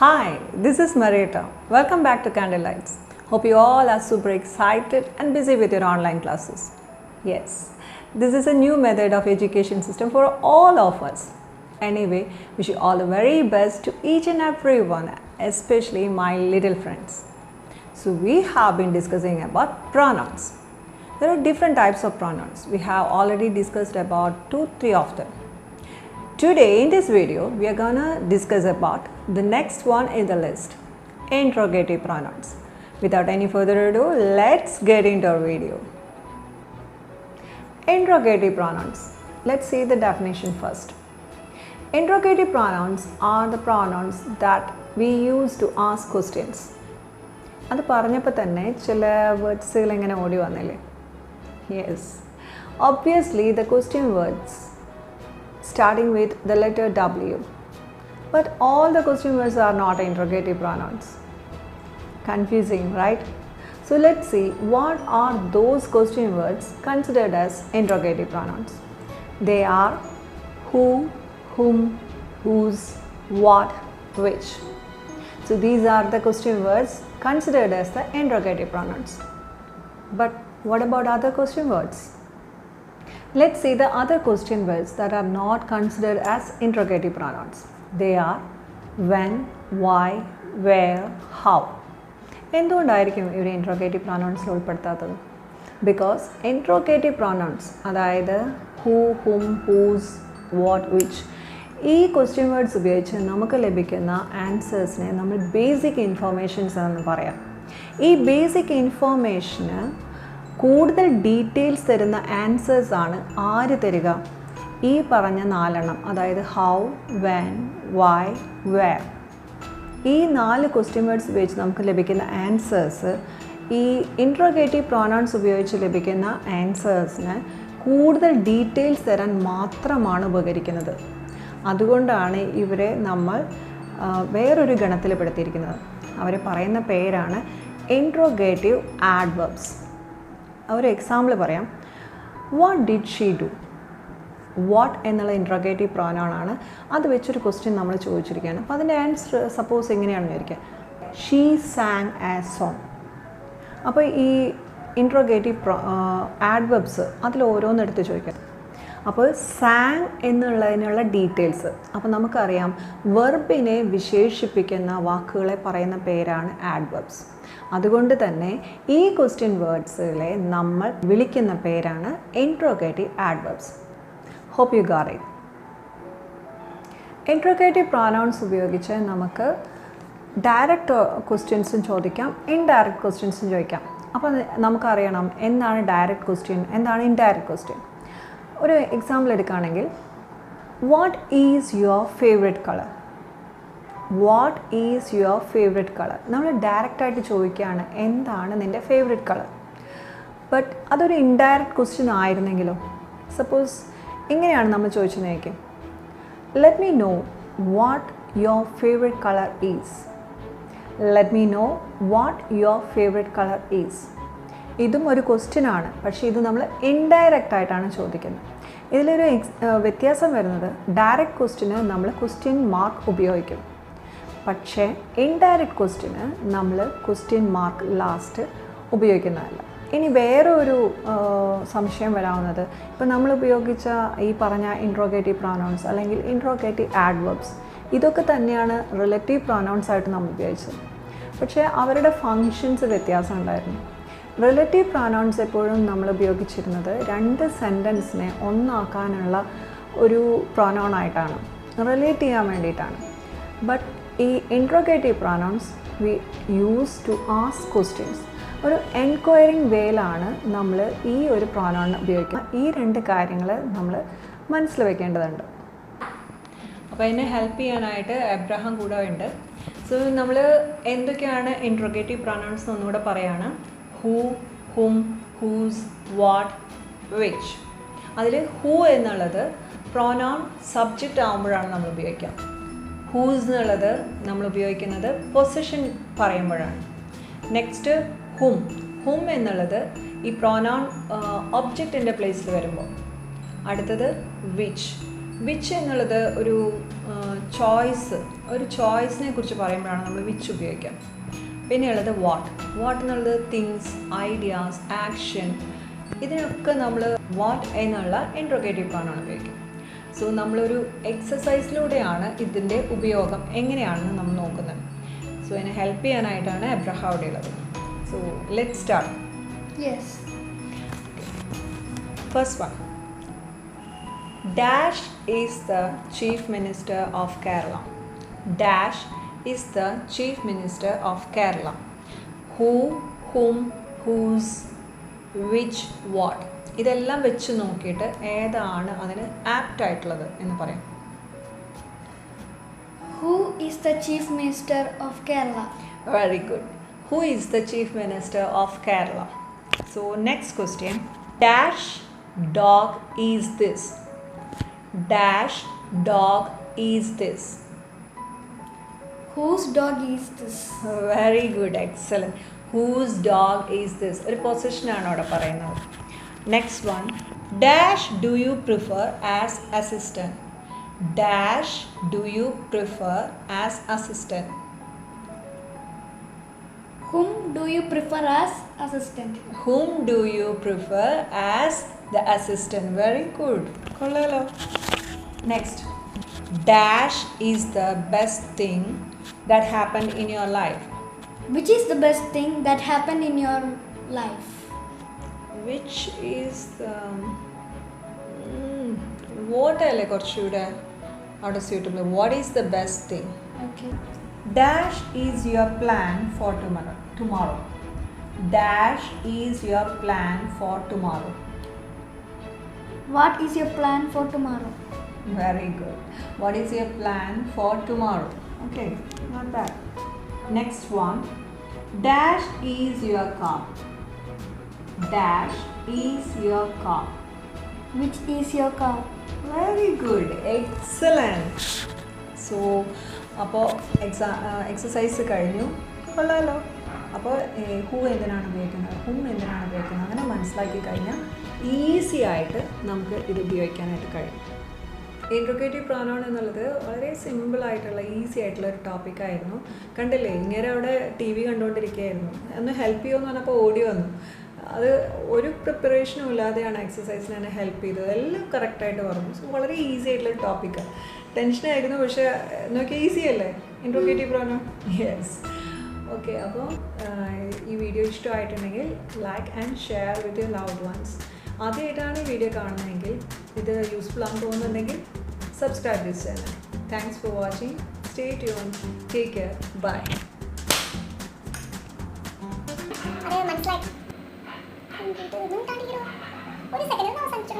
Hi, this is Marietta. Welcome back to Candlelights. Hope you all are super excited and busy with your online classes. Yes, this is a new method of education system for all of us. Anyway, wish you all the very best to each and everyone, especially my little friends. So we have been discussing about pronouns. There are different types of pronouns. We have already discussed about 2-3 of them. Today in this video, we are gonna discuss about the next one in the list, interrogative pronouns. Without any further ado, let's get into our video. Interrogative pronouns. Let's see the definition first. Interrogative pronouns are the pronouns that we use to ask questions. അത് പറഞ്ഞപ്പോൾ തന്നെ ചില വേർഡ്സുകൾ ഇങ്ങനെ ഓടി വന്നില്ലേ? Yes. Obviously, the question words starting with the letter W. But all the question words are not interrogative pronouns. Confusing, right? So let's see what are those question words considered as interrogative pronouns. They are who, whom, whose, what, which. So these are the question words considered as the interrogative pronouns. But what about other question words? Let's see the other question words that are not considered as interrogative pronouns. They are when, why, where, how. എന്തുകൊണ്ടായിരിക്കും ഇവർ interrogative പ്രോനൗൺസിൽ ഉൾപ്പെടുത്താത്തത്? Because interrogative pronouns അതായത് who, whom, whose, what, which ഈ question words ഉപയോഗിച്ച് നമുക്ക് ലഭിക്കുന്ന ആൻസേഴ്സിനെ നമ്മൾ ബേസിക് ഇൻഫോർമേഷൻസ് എന്ന് പറയാം. ഈ ബേസിക് ഇൻഫോർമേഷന് കൂടുതൽ ഡീറ്റെയിൽസ് തരുന്ന ആൻസേഴ്സ് ആണ് ആര് തരിക? ഈ പറഞ്ഞ 4 എണ്ണം, അതായത് ഹൗ, വെൻ, വൈ, വേർ. ഈ 4 ക്വസ്റ്റ്യൻ വേർഡ്സ് ഉപയോഗിച്ച് നമുക്ക് ലഭിക്കുന്ന ആൻസേഴ്സ് ഈ ഇൻട്രോഗേറ്റീവ് പ്രോനൗൺസ് ഉപയോഗിച്ച് ലഭിക്കുന്ന ആൻസേഴ്സിന് കൂടുതൽ ഡീറ്റെയിൽസ് തരാൻ മാത്രമാണ് ഉപകരിക്കുന്നത്. അതുകൊണ്ടാണ് ഇവരെ നമ്മൾ വേറൊരു ഗണത്തിൽ പെടുത്തിയിരിക്കുന്നത്. അവർ പറയുന്ന പേരാണ് ഇൻട്രോഗേറ്റീവ് ആഡ്വർബ്സ്. ഒരു എക്സാമ്പിൾ പറയാം. What did she do? What എന്നുള്ള ഇൻട്രോഗേറ്റീവ് പ്രോനൗൺ ആണ്. അത് വെച്ചൊരു ക്വസ്റ്റ്യൻ നമ്മൾ ചോദിച്ചിരിക്കുകയാണ്. അപ്പോൾ അതിൻ്റെ ആൻസർ സപ്പോസ് എങ്ങനെയാണെന്ന് വിചാരിക്കുക, ഷീ സാങ് എ സോങ്. അപ്പോൾ ഈ ഇൻട്രോഗേറ്റീവ് ആഡ്വർബ്സ് അതിൽ ഓരോന്നെടുത്ത് ചോദിക്കാം. അപ്പോൾ സാങ് എന്നുള്ളതിനുള്ള ഡീറ്റെയിൽസ്. അപ്പോൾ നമുക്കറിയാം വെർബിനെ വിശേഷിപ്പിക്കുന്ന വാക്കുകളെ പറയുന്ന പേരാണ് ആഡ്വർബ്സ്. അതുകൊണ്ട് തന്നെ ഈ ക്വസ്റ്റ്യൻ വേർഡ്സുകളെ നമ്മൾ വിളിക്കുന്ന പേരാണ് interrogative adverbs. Hope you got it. Interrogative pronouns ഉപയോഗിച്ച് നമുക്ക് ഡയറക്റ്റ് ക്വസ്റ്റ്യൻസും ചോദിക്കാം, ഇൻഡയറക്റ്റ് ക്വസ്റ്റ്യൻസും ചോദിക്കാം. അപ്പോൾ നമുക്കറിയണം എന്താണ് ഡയറക്റ്റ് ക്വസ്റ്റ്യൻ, എന്താണ് ഇൻഡയറക്റ്റ് ക്വസ്റ്റ്യൻ. ഒരു എക്സാമ്പിൾ എടുക്കുകയാണെങ്കിൽ, what is your favourite colour? What is your favourite colour? നമ്മൾ ഡയറക്റ്റായിട്ട് ചോദിക്കുകയാണ് എന്താണ് നിൻ്റെ ഫേവറേറ്റ് കളർ. ബട്ട് അതൊരു ഇൻഡയറക്റ്റ് ക്വസ്റ്റ്യൻ ആയിരുന്നെങ്കിലോ? സപ്പോസ് ഇങ്ങനെയാണ് നമ്മൾ ചോദിച്ചെന്ന് ചോദിക്കും, let me no what your favourite colour is. Let me no what your favourite colour is. ഇതും ഒരു ക്വസ്റ്റ്യൻ ആണ്, പക്ഷേ ഇത് നമ്മൾ ഇൻഡയറക്റ്റ് ആയിട്ടാണ് ചോദിക്കുന്നത്. ഇതിലൊരു വ്യത്യാസം വരുന്നത്, ഡയറക്റ്റ് ക്വസ്റ്റ്യന് നമ്മൾ ക്വസ്റ്റ്യൻ മാർക്ക് ഉപയോഗിക്കും, പക്ഷേ ഇൻഡയറക്റ്റ് ക്വസ്റ്റ്യന് നമ്മൾ ക്വസ്റ്റ്യൻ മാർക്ക് ലാസ്റ്റ് ഉപയോഗിക്കുന്നതല്ല. ഇനി വേറെ ഒരു സംശയം വരാവുന്നത്, ഇപ്പോൾ നമ്മൾ ഉപയോഗിച്ച ഈ പറഞ്ഞ ഇൻട്രോഗേറ്റീവ് പ്രോനൗൺസ് അല്ലെങ്കിൽ ഇൻട്രോഗേറ്റീവ് ആഡ്വർബ്സ് ഇതൊക്കെ തന്നെയാണ് റിലേറ്റീവ് പ്രോനൗൺസ് ആയിട്ട് നമ്മൾ ഉപയോഗിച്ചത്, പക്ഷേ അവരുടെ ഫങ്ഷൻസ് വ്യത്യാസം ഉണ്ടായിരുന്നു. റിലേറ്റീവ് പ്രോനൗൺസ് എപ്പോഴും നമ്മൾ ഉപയോഗിച്ചിരുന്നത് 2 സെൻറ്റൻസിനെ ഒന്നാക്കാനുള്ള ഒരു പ്രോനൗൺ ആയിട്ടാണ്, റിലേറ്റ് ചെയ്യാൻ വേണ്ടിയിട്ടാണ്. ബട്ട് ഈ interrogative pronouns we use to ask questions. ഒരു എൻക്വയറിങ് വേയിലാണ് നമ്മൾ ഈ ഒരു പ്രോനൗൺ ഉപയോഗിക്കുന്നത്. ഈ 2 കാര്യങ്ങൾ നമ്മൾ മനസ്സിൽ വെക്കേണ്ടതുണ്ട്. അപ്പോൾ എന്നെ ഹെൽപ്പ് ചെയ്യാനായിട്ട് എബ്രഹാം കൂടെ ഉണ്ട്. സോ നമ്മൾ എന്തൊക്കെയാണ് ഇൻട്രോഗേറ്റീവ് പ്രോനൗൺസ് ഒന്നുകൂടെ പറയാണ്. Who, whom, whose, what, which. അതിൽ ഹൂ എന്നുള്ളത് പ്രോനൗൺ സബ്ജക്റ്റ് ആകുമ്പോഴാണ് നമ്മൾ ഉപയോഗിക്കുക. ഹൂസ് എന്നുള്ളത് നമ്മൾ ഉപയോഗിക്കുന്നത് പൊസിഷൻ പറയുമ്പോഴാണ്. നെക്സ്റ്റ് ഹും. ഹും എന്നുള്ളത് ഈ പ്രോനൗൺ ഒബ്ജക്റ്റിൻ്റെ പ്ലേസിൽ വരുമ്പോൾ. അടുത്തത് വിച്ച്. വിച്ച് എന്നുള്ളത് ഒരു ചോയ്സിനെ കുറിച്ച് പറയുമ്പോഴാണ് നമ്മൾ വിച്ച് ഉപയോഗിക്കുക. പിന്നെയുള്ളത് വാട്ട് എന്നുള്ളത് തിങ്സ്, ഐഡിയാസ്, ആക്ഷൻ. ഇതിനൊക്കെ നമ്മൾ വാട്ട് എന്നുള്ള ഇൻട്രോഗേറ്റീവ് പ്രോനൗൺ ഉപയോഗിക്കും. സോ നമ്മളൊരു എക്സസൈസിലൂടെയാണ് ഇതിൻ്റെ ഉപയോഗം എങ്ങനെയാണെന്ന് നമ്മൾ നോക്കുന്നത്. സോ ഇതിനെ ഹെൽപ്പ് ചെയ്യാനായിട്ടാണ് എബ്രഹാം അവിടെ ഉള്ളത്. So let start. Yes. First one. Dash is the Chief Minister of Kerala. Dash is the Chief Minister of Kerala. Who, whom, whose, which, what. ഇതെല്ലാം വെച്ച് നോക്കിയിട്ട് ഏതാണ് അതിന് ആപ്റ്റ് ആയിട്ടുള്ളത് എന്ന് പറയാം. Who is the Chief Minister of Kerala? Very good. Who is the Chief Minister of Kerala? So next question. Dash dog is this. Dash dog is this. Whose dog is this? Very good, excellent. Whose dog is this? ഒരു position ആണ് അവിടെ പറയുന്നത്. Next one. Dash do you prefer as assistant? Dash do you prefer as assistant? Whom do you prefer as assistant? Whom do you prefer as the assistant? Very good. കൊള്ളാലോ. Next. Dash is the best thing that happened in your life. Which is the best thing that happened in your life? Which is the what അല്ലേ കുറച്ചുകൂടെ അവിടെ suitable. What is the best thing? Okay. Dash is your plan for tomorrow. Dash is your plan for tomorrow. What is your plan for tomorrow? Very good. What is your plan for tomorrow? Okay, not bad. Next one. Dash is your car. Dash is your car. Which is your car? Very good. Excellent. So, അപ്പോൾ exercise കഴിഞ്ഞു. കൊള്ളാമല്ലോ. അപ്പോൾ who എന്തിനാണ് ഉപയോഗിക്കുന്നത്, ഹും എന്തിനാണ് ഉപയോഗിക്കുന്നത് അങ്ങനെ മനസ്സിലാക്കി കഴിഞ്ഞാൽ ഈസി ആയിട്ട് നമുക്ക് ഇത് ഉപയോഗിക്കാനായിട്ട് കഴിയും. ഇൻട്രോഗേറ്റീവ് പ്രോനൗൺ എന്നുള്ളത് വളരെ സിമ്പിളായിട്ടുള്ള ഈസി ആയിട്ടുള്ള ഒരു ടോപ്പിക്കായിരുന്നു. കണ്ടില്ലേ, ഇങ്ങനെ അവിടെ ടി വി കണ്ടുകൊണ്ടിരിക്കുകയായിരുന്നു. ഒന്ന് ഹെൽപ്പ് ചെയ്യുമെന്ന് പറഞ്ഞപ്പോൾ ഓടി വന്നു. അത് ഒരു പ്രിപ്പറേഷനും ഇല്ലാതെയാണ് എക്സസൈസിന് എന്നെ ഹെൽപ്പ് ചെയ്തത്. എല്ലാം കറക്റ്റായിട്ട് പറഞ്ഞു. സോ വളരെ ഈസി ആയിട്ടുള്ളൊരു ടോപ്പിക്കാണ്. ടെൻഷനായിരുന്നു, പക്ഷേ നോക്കിയാൽ ഈസി അല്ലേ ഇൻട്രോഗേറ്റീവ് പ്രോനൗൺ? യെസ്. ഓക്കെ, അപ്പോൾ ഈ വീഡിയോ ഇഷ്ടമായിട്ടുണ്ടെങ്കിൽ like and share with your loved ones. ആദ്യമായിട്ടാണ് ഈ വീഡിയോ കാണുന്നതെങ്കിൽ, ഇത് യൂസ്ഫുൾ ആണെന്ന് തോന്നുന്നുണ്ടെങ്കിൽ subscribe this channel. Thanks for watching. Stay tune. Take care. Bye. മനസ്സിലായി. ഒരു സെക്കൻഡ് അവസാനിച്ചു.